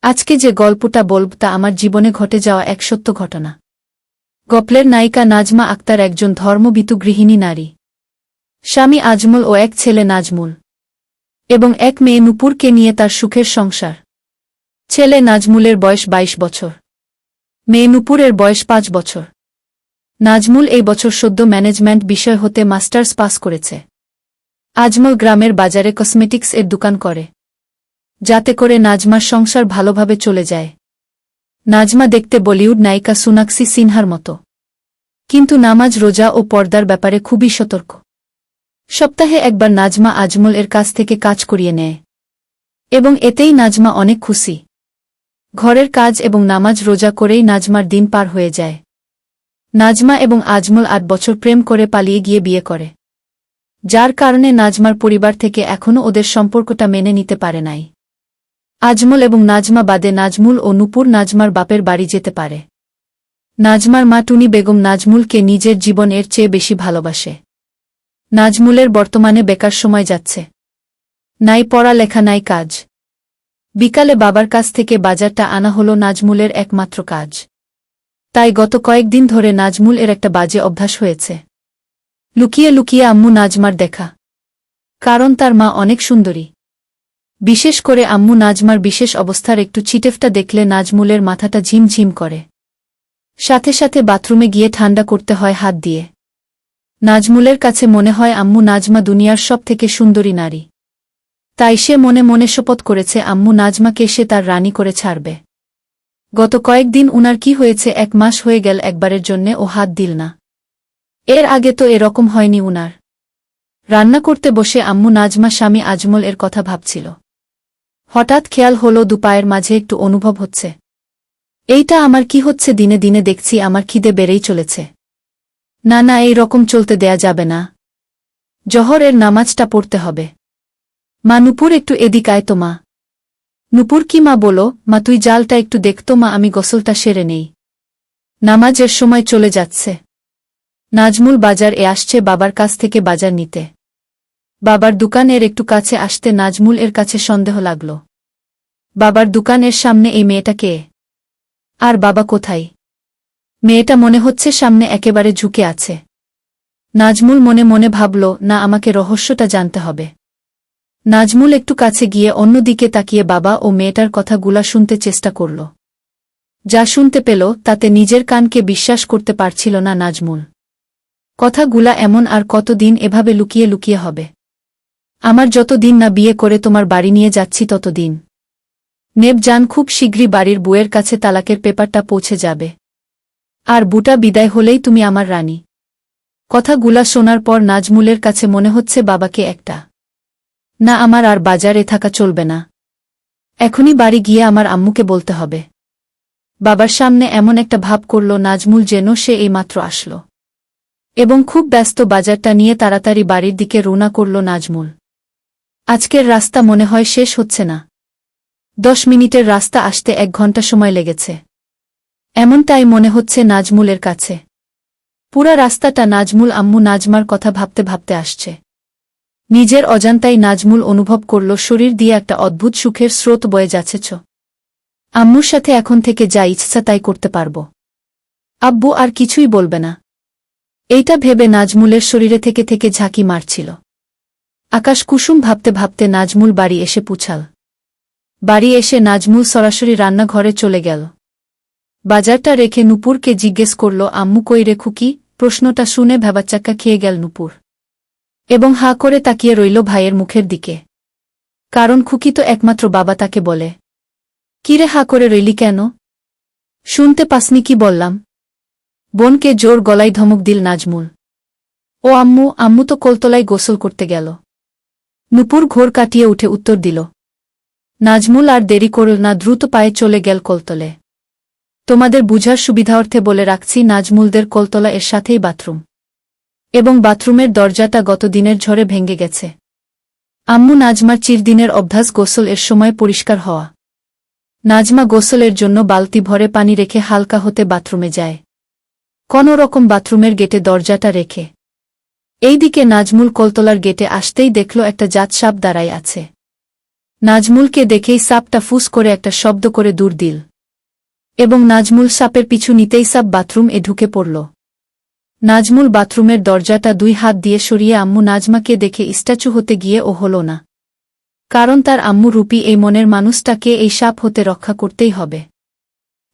আজকে যে গল্পটা বলব তা আমার জীবনে ঘটে যাওয়া এক সত্য ঘটনা। গল্পের নায়িকা নাজমা আক্তার একজন ধর্মভীতু গৃহিণী নারী। স্বামী আজমল ও এক ছেলে নাজমুল এবং এক মেয়ে নূপুরকে নিয়ে তার সুখের সংসার। ছেলে নাজমুলের বয়স ২২ বছর, মেয়ে নূপুরের বয়স ৫ বছর। নাজমুল এই বছর সদ্য ম্যানেজমেন্ট বিষয় হতে মাস্টার্স পাস করেছে। আজমল গ্রামের বাজারে কসমেটিক্স এর দোকান করে, যাতে করে নাজমার সংসার ভালোভাবে চলে যায়। নাজমা দেখতে বলিউড নায়িকা সোনাক্ষী সিনহার মতো, কিন্তু নামাজ রোজা ও পর্দার ব্যাপারে খুবই সতর্ক। সপ্তাহে একবার নাজমা আজমল এর কাছ থেকে কাজ করিয়ে নেয় এবং এতেই নাজমা অনেক খুশি। ঘরের কাজ এবং নামাজ রোজা করেই নাজমার দিন পার হয়ে যায়। নাজমা এবং আজমল ৮ বছর প্রেম করে পালিয়ে গিয়ে বিয়ে করে, যার কারণে নাজমার পরিবার থেকে এখনও ওদের সম্পর্কটা মেনে নিতে পারে নাই। আজমল এবং নাজমা বাদে নাজমুল ও নূপুর নাজমার বাপের বাড়ি যেতে পারে। নাজমার মা টুনি বেগম নাজমুলকে নিজের জীবন এর চেয়ে বেশি ভালোবাসে। নাজমুলের বর্তমানে বেকার সময় যাচ্ছে, নাই পড়ালেখা নাই কাজ। বিকালে বাবার কাছ থেকে বাজারটা আনা হলো নাজমুলের একমাত্র কাজ। তাই গত কয়েকদিন ধরে নাজমুল এর একটা বাজে অভ্যাস হয়েছে, লুকিয়ে লুকিয়ে আম্মু নাজমার দেখা। কারণ তার মা অনেক সুন্দরী। বিশেষ করে আম্মু নাজমার বিশেষ অবস্থার একটু চিটেফটা দেখলে নাজমুলের মাথাটা ঝিমঝিম করে। সাথে সাথে বাথরুমে গিয়ে ঠান্ডা করতে হয় হাত দিয়ে। নাজমুলের কাছে মনে হয় আম্মু নাজমা দুনিয়ার সব থেকে সুন্দরী নারী। তাই সে মনে মনে শপথ করেছে আম্মু নাজমাকে সে তার রানী করে ছাড়বে। গত কয়েকদিন উনার কি হয়েছে, ১ মাস হয়ে গেল একবারের জন্যে ও হাত দিল না। এর আগে তো এরকম হয়নি উনার। রান্না করতে বসে আম্মু নাজমা স্বামী আজমল এর কথা ভাবছিল। হঠাৎ খেয়াল হলো দুপায়ের মাঝে একটু অনুভব হচ্ছে। এইটা আমার কি হচ্ছে? দিনে দিনে দেখছি আমার খিদে বেড়েই চলেছে। না না, এই রকম চলতে দেয়া যাবে না। জহরের নামাজটা পড়তে হবে। মা নূপুর একটু এদিক আয় তো মা। নূপুর কি মা? বলো মা, তুই জালটা একটু দেখতো মা, আমি গোসলটা সেরে নেই। নামাজের সময় চলে যাচ্ছে। নাজমুল বাজার এ আসছে বাবার কাছ থেকে বাজার নিতে। বাবার দোকানের একটু কাছে আসতে নাজমুল এর কাছে সন্দেহ লাগল। বাবার দোকানের সামনে এই মেয়েটা কে? আর বাবা কোথায়? মেয়েটা মনে হচ্ছে সামনে একেবারে ঝুঁকে আছে। নাজমুল মনে মনে ভাবল, না, আমাকে রহস্যটা জানতে হবে। নাজমুল একটু কাছে গিয়ে অন্যদিকে তাকিয়ে বাবা ও মেয়েটার কথাগুলা শুনতে চেষ্টা করল। যা শুনতে পেল তাতে নিজের কানকে বিশ্বাস করতে পারছিল না নাজমুল। কথাগুলা এমন আর কতদিন এভাবে লুকিয়ে লুকিয়ে হবে? আমার যতদিন না বিয়ে করে তোমার বাড়ি নিয়ে যাচ্ছি ততদিন। নেব জান, খুব শীঘ্রই বাড়ির বউয়ের কাছে তালাকের পেপারটা পৌঁছে যাবে। আর বুটা বিদায় হলেই তুমি আমার রানী। কথাগুলা শোনার পর নাজমুলের কাছে মনে হচ্ছে বাবাকে একটা না, আমার আর বাজারে থাকা চলবে না। এখনই বাড়ি গিয়ে আমার আম্মুকে বলতে হবে। বাবার সামনে এমন একটা ভাব করল নাজমুল যেন সে এইমাত্র আসল, এবং খুব ব্যস্ত বাজারটা নিয়ে তাড়াতাড়ি বাড়ির দিকে রওনা করল নাজমুল। আজকের রাস্তা মনে হয় শেষ হচ্ছে না। ১০ মিনিটের রাস্তা আসতে ১ ঘন্টা সময় লেগেছে, এমনটাই মনে হচ্ছে নাজমুলের কাছে। পুরা রাস্তাটা নাজমুল আম্মু নাজমার কথা ভাবতে ভাবতে আসছে। নিজের অজান্তাই নাজমুল অনুভব করল শরীর দিয়ে একটা অদ্ভুত সুখের স্রোত বয়ে যাচ্ছেছ। আম্মুর সাথে এখন থেকে যা ইচ্ছা তাই করতে পারব। আব্বু আর কিছুই বলবে না। এইটা ভেবে নাজমুলের শরীরে থেকে থেকে ঝাঁকি মারছিল। আকাশ কুসুম ভাবতে ভাবতে নাজমুল বাড়ি এসে পুছাল। বাড়ি এসে নাজমুল সরাসরি রান্নাঘরে চলে গেল। বাজারটা রেখে নূপুরকে জিজ্ঞেস করল, আম্মু কই রে খুকি? প্রশ্নটা শুনে ভ্যাবাচ্চাক্কা খেয়ে গেল নূপুর এবং হাঁ করে তাকিয়ে রইল ভাইয়ের মুখের দিকে। কারণ খুকি তো একমাত্র বাবা তাকে বলে। কিরে হাঁ করে রইলি কেন? শুনতে পাসনি কি বললাম? বোনকে জোর গলায় ধমক দিল নাজমুল। ও আম্মু, আম্মু তো কলতলায় গোসল করতে গেল। নূপুর ঘোর কাটিয়ে উঠে উত্তর দিল। নাজমুল আর দেরি করল না, দ্রুত পায়ে চলে গেল কলতলে। তোমাদের বুঝার সুবিধার্থে বলে রাখছি, নাজমুলদের কলতলা এর সাথেই বাথরুম, এবং বাথরুমের দরজাটা গত দিনের ঝড়ে ভেঙে গেছে। আম্মু নাজমার চিরদিনের অভ্যাস গোসল এর সময় পরিষ্কার হওয়া। নাজমা গোসলের জন্য বালতি ভরে পানি রেখে হালকা হতে বাথরুমে যায়, কোনো রকম বাথরুমের গেটে দরজাটা রেখে। এইদিকে নাজমুল কলতলার গেটে আসতেই দেখল একটা জাত সাপ দাঁড়ায় আছে। নাজমুলকে দেখেই সাপটা ফুস করে একটা শব্দ করে দূর দিল এবং নাজমুল সাপের পিছু নিতেই সাপ বাথরুম ঢুকে পড়ল। নাজমুল বাথরুমের দরজাটা 2 হাত দিয়ে সরিয়ে আম্মু নাজমাকে দেখে স্ট্যাচু হতে গিয়ে ও হল না, কারণ তার আম্মু রূপী এই মনের মানুষটাকে এই সাপ হতে রক্ষা করতেই হবে।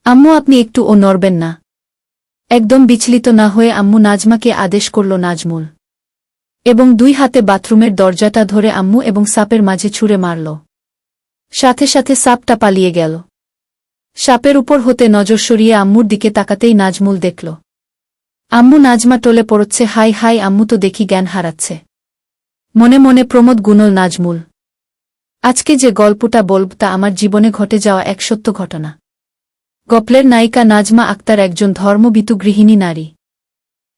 আম্মু আপনি একটু নড়বেন না। একদম বিচলিত না হয়ে আম্মু নাজমাকে আদেশ করল নাজমুল, এবং 2 হাতে বাথরুমের দরজাটা ধরে আম্মু এবং সাপের মাঝে ছুঁড়ে মারল। সাথে সাথে সাপটা পালিয়ে গেল। সাপের উপর হতে নজর সরিয়ে আম্মুর দিকে তাকাতেই নাজমুল দেখল আম্মু নাজমা টলে পড়ছে। হাই হাই, আম্মু তো দেখি জ্ঞান হারাচ্ছে। মনে মনে প্রমোদ গুনল নাজমুল। আজকে যে গল্পটা বলব তা আমার জীবনে ঘটে যাওয়া এক সত্য ঘটনা। গল্পের নায়িকা নাজমা আক্তার একজন ধর্মভীতু গৃহিণী নারী।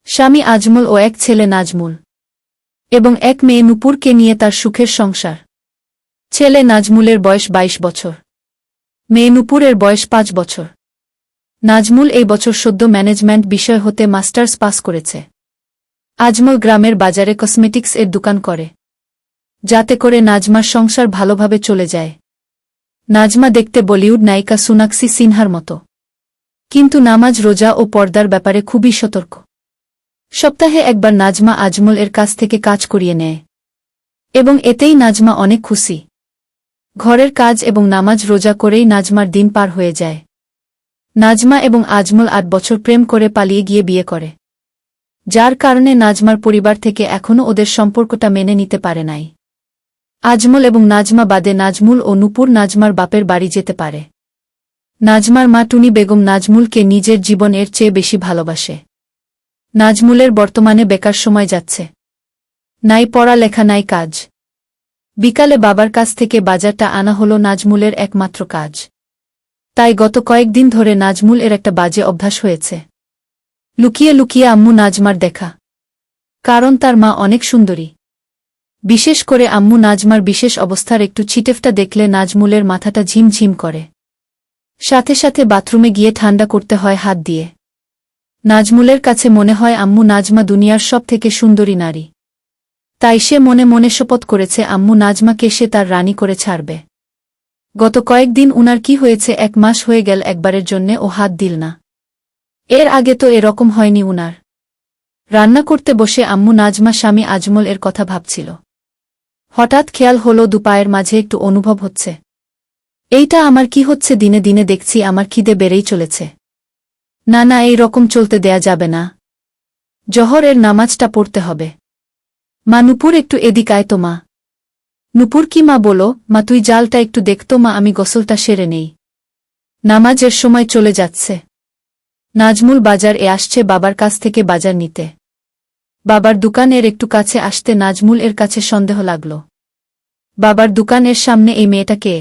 স্বামী আজমল ও এক ছেলে নাজমুল এবং এক মেয়ে নূপুরকে নিয়ে তার সুখের সংসার। ছেলে নাজমুলের বয়স 22 বছর, মেয়ে নূপুরের বয়স 5 বছর। নাজমুল এই বছর সদ্য ম্যানেজমেন্ট বিষয় হতে মাস্টার্স পাস করেছে। আজমল গ্রামের বাজারে কসমেটিক্স দোকান করে, যাতে করে নাজমার সংসার ভালোভাবে চলে যায়। নাজমা দেখতে বলিউড নায়িকা সোনাক্ষী সিনহার মতো, কিন্তু নামাজ, রোজা ও পর্দার ব্যাপারে খুবই সতর্ক। সপ্তাহে একবার নাজমা আজমল কাছ থেকে কাজ করিয়ে নেয় এবং এতেই নাজমা অনেক খুশি। ঘরের কাজ এবং নামাজ রোজা করেই নাজমার দিন পার হয়ে যায়। নাজমা এবং আজমল 8 বছর প্রেম করে পালিয়ে গিয়ে বিয়ে করে, যার কারণে নাজমার পরিবার থেকে এখনও ওদের সম্পর্কটা মেনে নিতে পারে নাই। আজমল এবং নাজমা বাদে নাজমুল ও নূপুর নাজমার বাপের বাড়ি যেতে পারে। নাজমার মা টুনি বেগম নাজমুলকে নিজের জীবনের চেয়ে বেশি ভালোবাসে। নাজমুলের বর্তমানে বেকার সময় যাচ্ছে, নাই পড়ালেখা নাই কাজ। বিকালে বাবার কাছ থেকে বাজারটা আনা হলো নাজমুলের একমাত্র কাজ। তাই গত কয়েকদিন ধরে নাজমুল একটা বাজে অভ্যাস হয়েছে, লুকিয়ে লুকিয়ে আম্মু নাজমার দেখা। কারণ তার মা অনেক সুন্দরী। বিশেষ করে আম্মু নাজমার বিশেষ অবস্থার একটু ছিটেফটা দেখলে নাজমুলের মাথাটা ঝিমঝিম করে। সাথে সাথে বাথরুমে গিয়ে ঠান্ডা করতে হয় হাত দিয়ে। নাজমুলের কাছে মনে হয় আম্মু নাজমা দুনিয়ার সব থেকে সুন্দরী নারী। তাই সে মনে মনে শপথ করেছে আম্মু নাজমাকে সে তার রানী করে ছাড়বে। গত কয়েকদিন উনার কি হয়েছে, 1 মাস হয়ে গেল একবারের জন্যে ও হাত দিল না। এর আগে তো এরকম হয়নি উনার। রান্না করতে বসে আম্মু নাজমা স্বামী আজমল কথা ভাবছিল। হঠাৎ খেয়াল হলো দুপায়ের মাঝে একটু অনুভব হচ্ছে। এইটা আমার কি হচ্ছে? দিনে দিনে দেখছি আমার খিদে বেড়েই চলেছে। না না, এই রকম চলতে দেয়া যাবে না। জহরের নামাজটা পড়তে হবে। মা, নূপুর একটু এদিক আয় তো মা। নূপুর কি মা? বলো মা, তুই জালটা একটু দেখতো মা, আমি গোসলটা সেরে নেই। নামাজের সময় চলে যাচ্ছে। নাজমুল বাজার আসছে বাবার কাছ থেকে বাজার নিতে। বাবার দোকানের একটু কাছে আসতে নাজমুল কাছে সন্দেহ লাগল। বাবার দোকানের সামনে এই মেয়েটা কে?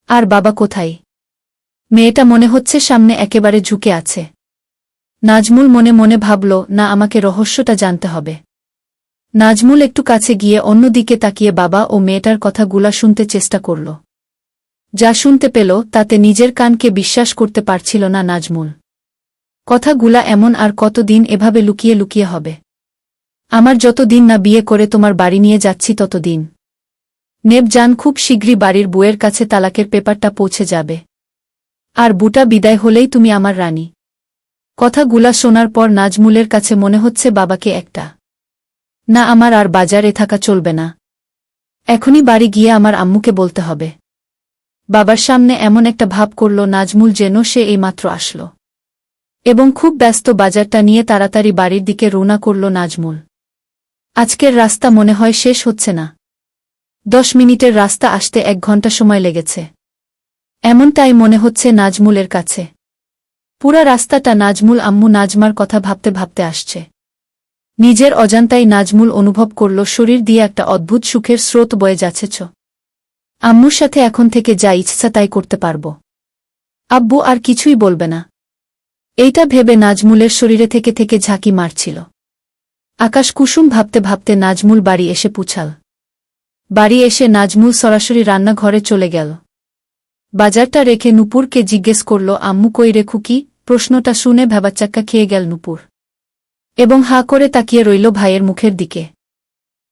আর বাবা কোথায়? মেয়েটা মনে হচ্ছে সামনে একেবারে ঝুঁকে আছে। নাজমুল মনে মনে ভাবল, না, আমাকে রহস্যটা জানতে হবে। নাজমুল একটু কাছে গিয়ে অন্যদিকে তাকিয়ে বাবা ও মেয়েটার কথাগুলা শুনতে চেষ্টা করল। যা শুনতে পেল তাতে নিজের কানকে বিশ্বাস করতে পারছিল না নাজমুল। কথাগুলা এমন আর কতদিন এভাবে লুকিয়ে লুকিয়ে হবে? আমার যতদিন না বিয়ে করে তোমার বাড়ি নিয়ে যাচ্ছি ততদিন। নেব জান, খুব শীঘ্রই বাড়ির বউয়ের কাছে তালাকের পেপারটা পৌঁছে যাবে। আর বুটা বিদায় হলেই তুমি আমার রানী। কথাগুলা শোনার পর নাজমুলের কাছে মনে হচ্ছে বাবাকে একটা না, আমার আর বাজারে থাকা চলবে না। এখনই বাড়ি গিয়ে আমার আম্মুকে বলতে হবে। বাবার সামনে এমন একটা ভাব করল নাজমুল যেন সে এইমাত্র আসল, এবং খুব ব্যস্ত বাজারটা নিয়ে তাড়াতাড়ি বাড়ির দিকে রওনা করল নাজমুল। আজকের রাস্তা মনে হয় শেষ হচ্ছে না। 10 মিনিটের রাস্তা আসতে 1 ঘন্টা সময় লেগেছে, এমনটাই মনে হচ্ছে নাজমুলের কাছে। পুরা রাস্তাটা নাজমুল আম্মু নাজমার কথা ভাবতে ভাবতে আসছে। নিজের অজান্তাই নাজমুল অনুভব করল শরীর দিয়ে একটা অদ্ভুত সুখের স্রোত বয়ে যাচ্ছে। আম্মুর সাথে এখন থেকে যা ইচ্ছা তাই করতে পারব। আব্বু আর কিছুই বলবে না। এইটা ভেবে নাজমুলের শরীরে থেকে থেকে ঝাঁকি মারছিল। আকাশ কুসুম ভাবতে ভাবতে নাজমুল বাড়ি এসে পুছাল। বাড়ি এসে নাজমুল সরাসরি রান্নাঘরে চলে গেল। বাজারটা রেখে নূপুরকে জিজ্ঞেস করল, আম্মু কই রে খুকি? প্রশ্নটা শুনে ভ্যাবাচ্চাক্কা খেয়ে গেল নূপুর, এবং হাঁ করে তাকিয়ে রইল ভাইয়ের মুখের দিকে।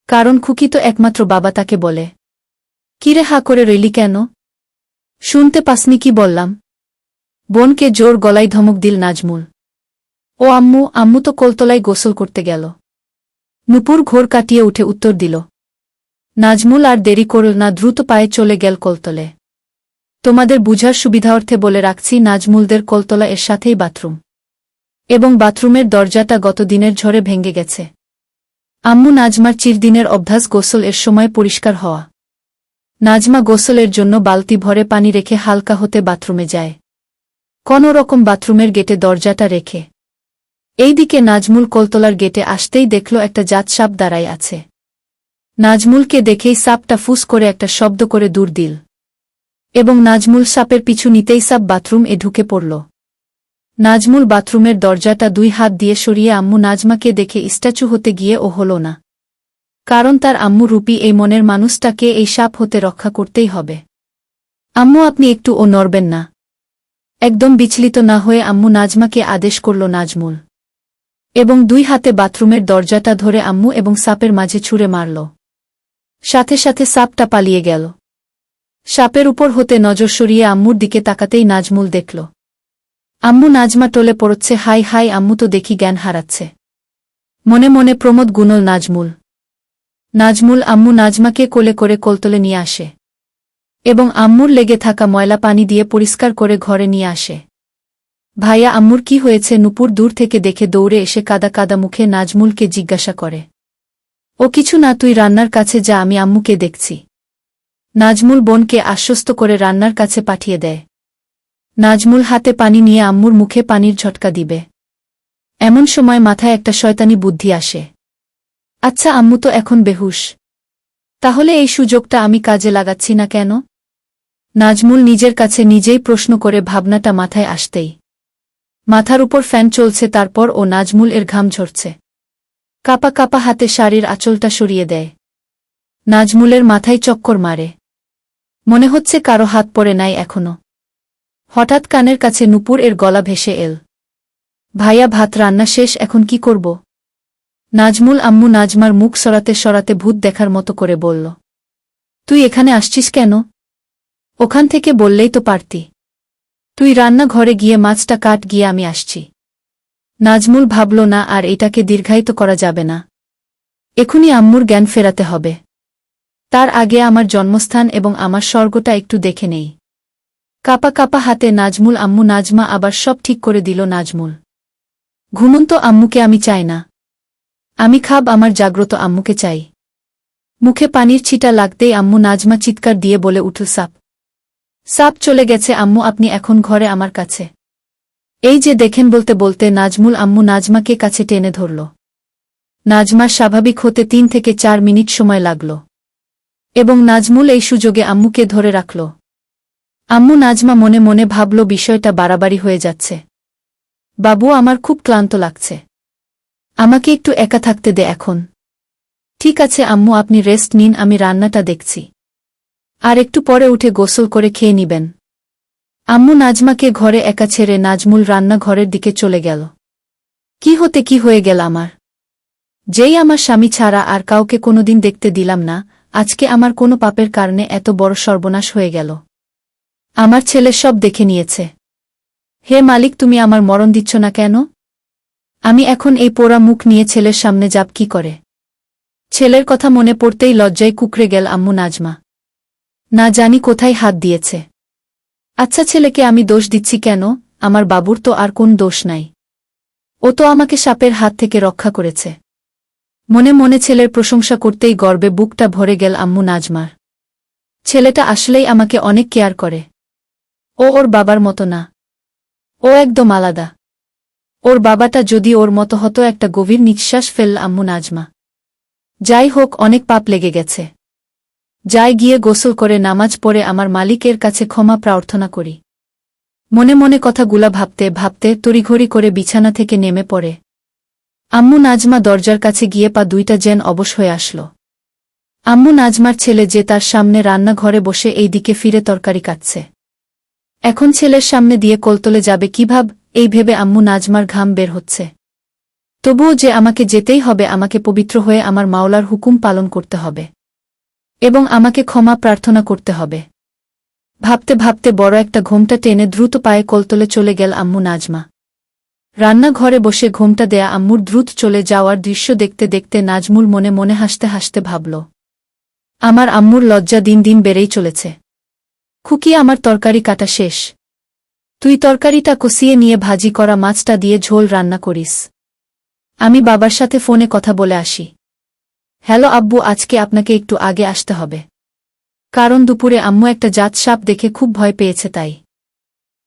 কারণ খুকি তো একমাত্র বাবা তাকে বলে। কিরে হা করে রইলি কেন? শুনতে পাসনি কি বললাম? বোনকে জোর গলায় ধমক দিল নাজমুল। ও আম্মু, আম্মু তো কলতলায় গোসল করতে গেল। নূপুর ঘোর কাটিয়ে উঠে উত্তর দিল। নাজমুল আর দেরি করল না, দ্রুত পায়ে চলে গেল কলতলে। তোমাদের বুঝার সুবিধার্থে বলে রাখছি, নাজমুলদের কলতলা এর সাথেই বাথরুম, এবং বাথরুমের দরজাটা গত দিনের ঝড়ে ভেঙে গেছে। আম্মু নাজমার চিরদিনের অভ্যাস গোসল এর সময় পরিষ্কার হওয়া। নাজমা গোসলের জন্য বালতি ভরে পানি রেখে হালকা হতে বাথরুমে যায়, কোনো রকম বাথরুমের গেটে দরজাটা রেখে। এইদিকে নাজমুল কলতলার গেটে আসতেই দেখল একটা জাত সাপ দাঁড়ায় আছে। নাজমুলকে দেখেই সাপটা ফুস করে একটা শব্দ করে দূর দিল, এবং নাজমুল সাপের পিছু নিতেই সাপ বাথরুম এ ঢুকে পড়ল। নাজমুল বাথরুমের দরজাটা 2 হাত দিয়ে সরিয়ে আম্মু নাজমাকে দেখে স্ট্যাচু হতে গিয়ে ও হল না, কারণ তার আম্মু রূপী এই মনের মানুষটাকে এই সাপ হতে রক্ষা করতেই হবে। আম্মু আপনি একটু ও নড়বেন না। একদম বিচলিত না হয়ে আম্মু নাজমাকে আদেশ করল নাজমুল, এবং 2 হাতে বাথরুমের দরজাটা ধরে আম্মু এবং সাপের মাঝে ছুঁড়ে মারল। সাথে সাথে সাপটা পালিয়ে গেল। সাপের উপর হতে নজর সরিয়ে আম্মুর দিকে তাকাতেই নাজমুল দেখল আম্মু নাজমা টলে পড়ছে। হাই হাই, আম্মু তো দেখি জ্ঞান হারাচ্ছে। মনে মনে প্রমোদ গুনল নাজমুল। নাজমুল আম্মু নাজমাকে কোলে করে কলতলে নিয়ে আসে, এবং আম্মুর লেগে থাকা ময়লা পানি দিয়ে পরিষ্কার করে ঘরে নিয়ে আসে। ভাইয়া, আম্মুর কি হয়েছে? নূপুর দূর থেকে দেখে দৌড়ে এসে কাদা কাদা মুখে নাজমুলকে জিজ্ঞাসা করে। ও কিছু না, তুই রান্নার কাছে যা, আমি আম্মুকে দেখছি। নাজমুল বোনকে আশ্বস্ত করে রান্নার কাছে পাঠিয়ে দেয়। নাজমুল হাতে পানি নিয়ে আম্মুর মুখে পানির ঝটকা দিবে, এমন সময় মাথায় একটা শয়তানি বুদ্ধি আসে। আচ্ছা, আম্মু তো এখন বেহুশ, তাহলে এই সুযোগটা আমি কাজে লাগাচ্ছি না কেন? নাজমুল নিজের কাছে নিজেই প্রশ্ন করে ভাবনাটা মাথায় আসতেই মাথার উপর ফ্যান চলছে, তারপর ও নাজমুল এর ঘাম ঝরছে। কাপা কাপা হাতে শাড়ির আঁচলটা সরিয়ে দেয়। নাজমুলের মাথায় চক্কর মারে, মনে হচ্ছে কারো হাত পড়ে নাই এখনো। হঠাৎ কানের কাছে নূপুর এর গলা ভেসে এল। ভাইয়া, ভাত রান্না শেষ, এখন কি করব? নাজমুল আম্মু নাজমার মুখ সরাতে সরাতে ভূত দেখার মতো করে বলল। তুই এখানে আসছিস কেন? ওখান থেকে বললেই তো পারতি। তুই রান্না ঘরে গিয়ে মাছটা কাট, গিয়ে আমি আসছি। নাজমুল ভাবল না, আর এটাকে দীর্ঘায়িত করা যাবে না। এখনই আম্মুর জ্ঞান ফেরাতে হবে। তার আগে আমার জন্মস্থান এবং আমার স্বর্গটা একটু দেখে নেই। কাপা কাপা হাতে নাজমুল আম্মু নাজমা আবার সব ঠিক করে দিল। নাজমুল, ঘুমন্ত আম্মুকে আমি চাই না, আমি খাব আমার জাগ্রত আম্মুকে চাই। মুখে পানির ছিটা লাগতেই আম্মু নাজমা চিৎকার দিয়ে বলে উঠল, সাপ! সাপ চলে গেছে আম্মু, আপনি এখন ঘরে আমার কাছে। এই যে দেখেন, বলতে বলতে নাজমুল আম্মু নাজমাকে কাছে টেনে ধরল। নাজমার স্বাভাবিক হতে 3 থেকে 4 মিনিট সময় লাগল, এবং নাজমুল এই সুযোগে আম্মুকে ধরে রাখল। আম্মু নাজমা মনে মনে ভাবল, বিষয়টা বাড়াবাড়ি হয়ে যাচ্ছে। বাবু, আমার খুব ক্লান্ত লাগছে, আমাকে একটু একা থাকতে দে এখন। ঠিক আছে আম্মু, আপনি রেস্ট নিন, আমি রান্নাটা দেখছি, আর একটু পরে উঠে গোসল করে খেয়ে নিবেন। আম্মু নাজমাকে ঘরে একা ছেড়ে নাজমুল রান্না ঘরের দিকে চলে গেল। কি হতে কি হয়ে গেল আমার! যেই আমার স্বামী ছাড়া আর কাউকে কোনোদিন দেখতে দিলাম না, আজকে আমার কোনো পাপের কারণে এত বড় সর্বনাশ হয়ে গেল। আমার ছেলে সব দেখে নিয়েছে। হে মালিক, তুমি আমার মরণ দিচ্ছ না কেন? আমি এখন এই পোড়া মুখ নিয়ে ছেলের সামনে যাব কি করে? ছেলের কথা মনে পড়তেই লজ্জায় কুঁকড়ে গেল আম্মু নাজমা। না জানি কোথায় হাত দিয়েছে। আচ্ছা, ছেলেকে আমি দোষ দিচ্ছি কেন? আমার বাবুর তো আর কোন দোষ নাই। ও তো আমাকে সাপের হাত থেকে রক্ষা করেছে। মনে মনে ছেলের প্রশংসা করতেই গর্বে বুকটা ভরে গেল আম্মু নাজমার। ছেলেটা আসলেই আমাকে অনেক কেয়ার করে। ও ওর বাবার মতো না, ও একদম আলাদা। ওর বাবাটা যদি ওর মতো হতো। একটা গভীর নিঃশ্বাস ফেলল আম্মু নাজমা। যাই হোক, অনেক পাপ লেগে গেছে। যাই গিয়ে গোসল করে নামাজ পড়ে আমার মালিকের কাছে ক্ষমা প্রার্থনা করি। মনে মনে কথাগুলা ভাবতে ভাবতে তড়িঘড়ি করে বিছানা থেকে নেমে পড়ে। আম্মু নাজমা দরজার কাছে গিয়ে পা দুইটা যেন অবশ হয়ে আসল। আম্মু নাজমার ছেলে যে তার সামনে রান্নাঘরে বসে এই দিকে ফিরে তরকারি কাটছে। এখন ছেলের সামনে দিয়ে কলতলে যাবে কিভাব, এই ভেবে আম্মু নাজমার ঘাম বের হচ্ছে। তবুও যে আমাকে যেতেই হবে, আমাকে পবিত্র হয়ে আমার মাওলার হুকুম পালন করতে হবে। এবং আমাকে ক্ষমা প্রার্থনা করতে হবে। ভাবতে ভাবতে বড় একটা ঘোমটা টেনে দ্রুত পায়ে কলতলে চলে গেল আম্মু নাজমা। রান্নাঘরে বসে ঘোমটা দেয়া আম্মুর দ্রুত চলে যাওয়ার দৃশ্য দেখতে দেখতে নাজমুল মনে মনে হাসতে হাসতে ভাবল, আমার আম্মুর লজ্জা দিন দিন বেড়েই চলেছে। খুকি, আমার তরকারি কাটা শেষ। তুই তরকারিটা কষিয়ে নিয়ে ভাজি করা মাছটা দিয়ে ঝোল রান্না করিস। আমি বাবার সাথে ফোনে কথা বলে আসি। হ্যালো আব্বু, আজকে আপনাকে একটু আগে আসতে হবে। কারণ দুপুরে আম্মু একটা জাত সাপ দেখে খুব ভয় পেয়েছে, তাই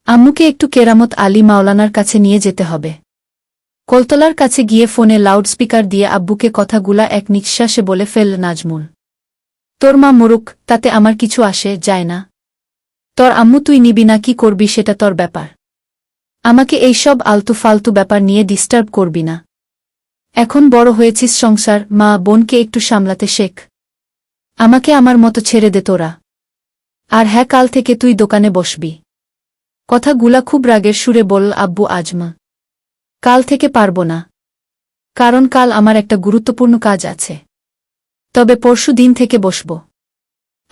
আম্মুকে একটু কেরামত আলী মাওলানার কাছে নিয়ে যেতে হবে। কলতলার কাছে গিয়ে ফোনে লাউডস্পিকার দিয়ে আব্বুকে কথাগুলা এক নিঃশ্বাসে বলে ফেল নাজমুল। তোর মা মরুক, তাতে আমার কিছু আসে যায় না। তোর আম্মু তুই নিবি না কি করবি সেটা তোর ব্যাপার। আমাকে এইসব আলতু ফালতু ব্যাপার নিয়ে ডিস্টার্ব করবি না। এখন বড় হয়েছিস, সংসার মা বোনকে একটু সামলাতে শেখ। আমাকে আমার মতো ছেড়ে দে তোরা। আর হ্যাঁ, কাল থেকে তুই দোকানে বসবি। কথাগুলা খুব রাগের সুরে বলল আব্বু আজমা। কাল থেকে পারব না, কারণ কাল আমার একটা গুরুত্বপূর্ণ কাজ আছে। তবে পরশু দিন থেকে বসব।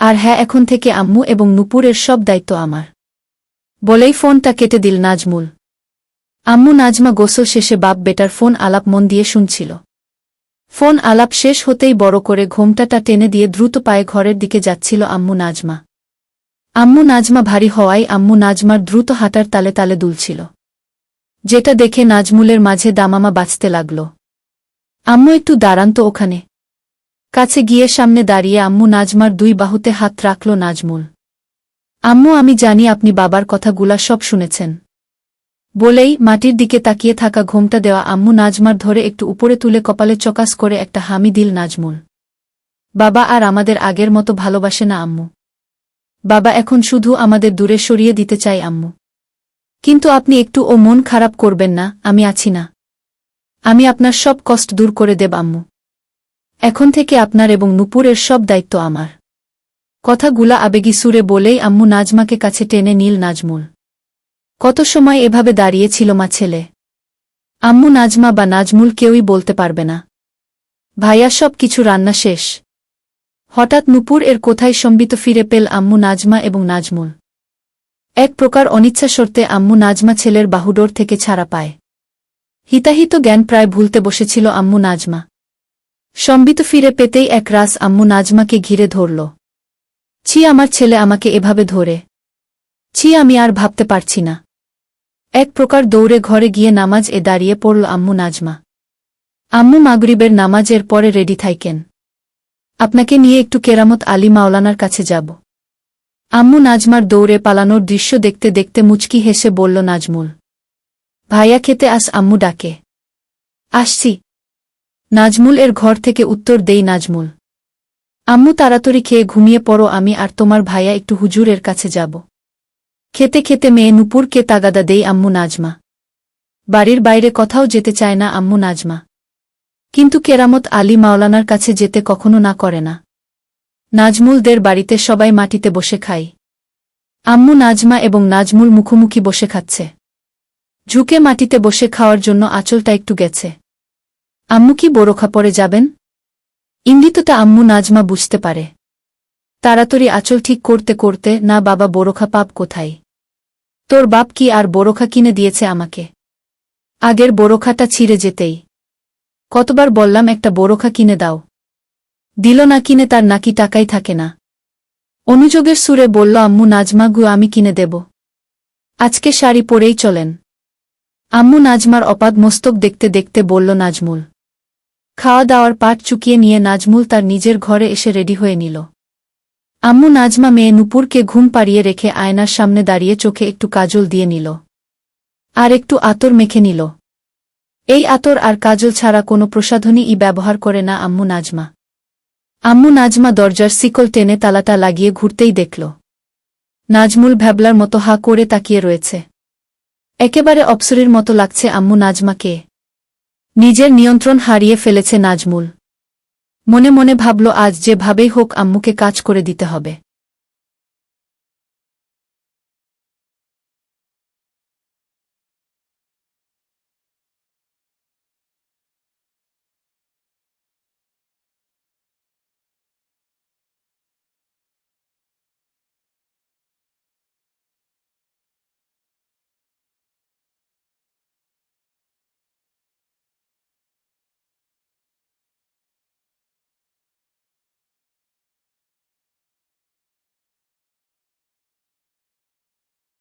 আর হ্যাঁ, এখন থেকে আম্মু এবং নূপুরের সব দায়িত্ব আমার। বলেই ফোনটা কেটে দিল নাজমুল। আম্মু নাজমা গোসল শেষে বাপ বেটার ফোন আলাপ মন দিয়ে শুনছিল। ফোন আলাপ শেষ হতেই বড় করে ঘোমটাটা টেনে দিয়ে দ্রুত পায়ে ঘরের দিকে যাচ্ছিল আম্মু নাজমা। আম্মু নাজমা ভারী হওয়ায় আম্মু নাজমার দ্রুত হাঁটার তালে তালে দুলছিল, যেটা দেখে নাজমুলের মাঝে দামামা বাজতে লাগল। আম্মু একটু দাঁড়ান তো ওখানে। কাছে গিয়ে সামনে দাঁড়িয়ে আম্মু নাজমার দুই বাহুতে হাত রাখল নাজমুল। আম্মু, আমি জানি আপনি বাবার কথাগুলা সব শুনেছেন। বলেই মাটির দিকে তাকিয়ে থাকা ঘোমটা দেওয়া আম্মু নাজমার ধরে একটু উপরে তুলে কপালে চকাস করে একটা হামি দিল নাজমুল। বাবা আর আমাদের আগের মতো ভালোবাসে না আম্মু। বাবা এখন শুধু আমাদের দূরে সরিয়ে দিতে চাই আম্মু। কিন্তু আপনি একটু ও মন খারাপ করবেন না, আমি আছি না। আমি আপনার সব কষ্ট দূর করে দেব আম্মু। এখন থেকে আপনার এবং নূপুরের সব দায়িত্ব আমার। কথাগুলা আবেগী সুরে বলেই আম্মু নাজমাকে কাছে টেনে নিল নাজমুল। কত সময় এভাবে দাঁড়িয়েছিল মা ছেলে। আম্মু নাজমা বা নাজমুল কেউই বলতে পারবে না। ভাইয়া সব কিছু রান্না শেষ। হঠাৎ নূপুর এর কোথায় সম্বিত ফিরে পেল আম্মু নাজমা এবং নাজমুল। এক প্রকার অনিচ্ছা সত্ত্বে আম্মু নাজমা ছেলের বাহুডোর থেকে ছাড়া পায়। হিতাহিত জ্ঞান প্রায় ভুলতে বসেছিল আম্মু নাজমা। সম্বিত ফিরে পেতেই এক রাস আম্মু নাজমাকে ঘিরে ধরল। ছি, আমার ছেলে আমাকে এভাবে ধরে। ছি, আমি আর ভাবতে পারছি না। এক প্রকার দৌড়ে ঘরে গিয়ে নামাজ দাঁড়িয়ে পড়ল আম্মু নাজমা। আম্মু, মাগরিবের নামাজের পরে রেডি থাইকেন। আপনাকে নিয়ে একটু কেরামত আলী মাওলানার কাছে যাব। আম্মু নাজমার দৌড়ে পালানোর দৃশ্য দেখতে দেখতে মুচকি হেসে বলল নাজমুল। ভাইয়া খেতে আস, আম্মু ডাকে। আসছি। নাজমুল এর ঘর থেকে উত্তর দেই নাজমুল। আম্মু, তাড়াতাড়ি খেয়ে ঘুমিয়ে পড়ো, আমি আর তোমার ভাইয়া একটু হুজুরের কাছে যাব। খেতে খেতে মেয়ে নূপুরকে তাগাদা দেই আম্মু নাজমা। বাড়ির বাইরে কোথাও যেতে চায় না আম্মু নাজমা। কিন্তু কেরামত আলী মাওলানার কাছে যেতে কখনো না করে না। নাজমুলদের বাড়িতে সবাই মাটিতে বসে খায়। আম্মু নাজমা এবং নাজমুল মুখোমুখি বসে খাচ্ছে। ঝুঁকে মাটিতে বসে খাওয়ার জন্য আঁচলটা একটু গেছে। আম্মু কি বোরখা পরে যাবেন? ইঙ্গিতটা আম্মু নাজমা বুঝতে পারে। তাড়াতাড়ি আঁচল ঠিক করতে করতে, না বাবা, বোরখা পাপ কোথায়? তোর বাপ কি আর বোরখা কিনে দিয়েছে আমাকে? আগের বোরখাটা ছিঁড়ে যেতেই কতবার বললাম একটা বোরখা কিনে দাও। দিল না কিনে, তার নাকি টাকাই থাকে না। অনুযোগের সুরে বলল আম্মু নাজমা, গু আমি কিনে দেব। আজকে শাড়ি পরেই চলেন। আম্মু নাজমার অপাদ মস্তক দেখতে দেখতে বলল নাজমুল। খাওয়া দাওয়ার পাট চুকিয়ে নিয়ে নাজমুল তার নিজের ঘরে এসে রেডি হয়ে নিল। আম্মু নাজমা মেয়ে নূপুরকে ঘুম পাড়িয়ে রেখে আয়নার সামনে দাঁড়িয়ে চোখে একটু কাজল দিয়ে নিল। আর একটু আতর মেখে নিল। এই আতর আর কাজল ছাড়া কোনো প্রসাধনী ব্যবহার করে না আম্মু নাজমা। আম্মু নাজমা দরজার শিকল টেনে তালাটা লাগিয়ে ঘুরতেই দেখল নাজমুল ভ্যাবলার মতো হা করে তাকিয়ে রয়েছে। একেবারে অপ্সরীর মতো লাগছে আম্মু নাজমাকে। নিজের নিয়ন্ত্রণ হারিয়ে ফেলেছে নাজমুল। মনে মনে ভাবল, আজ যেভাবেই হোক আম্মুকে কাজ করে দিতে হবে।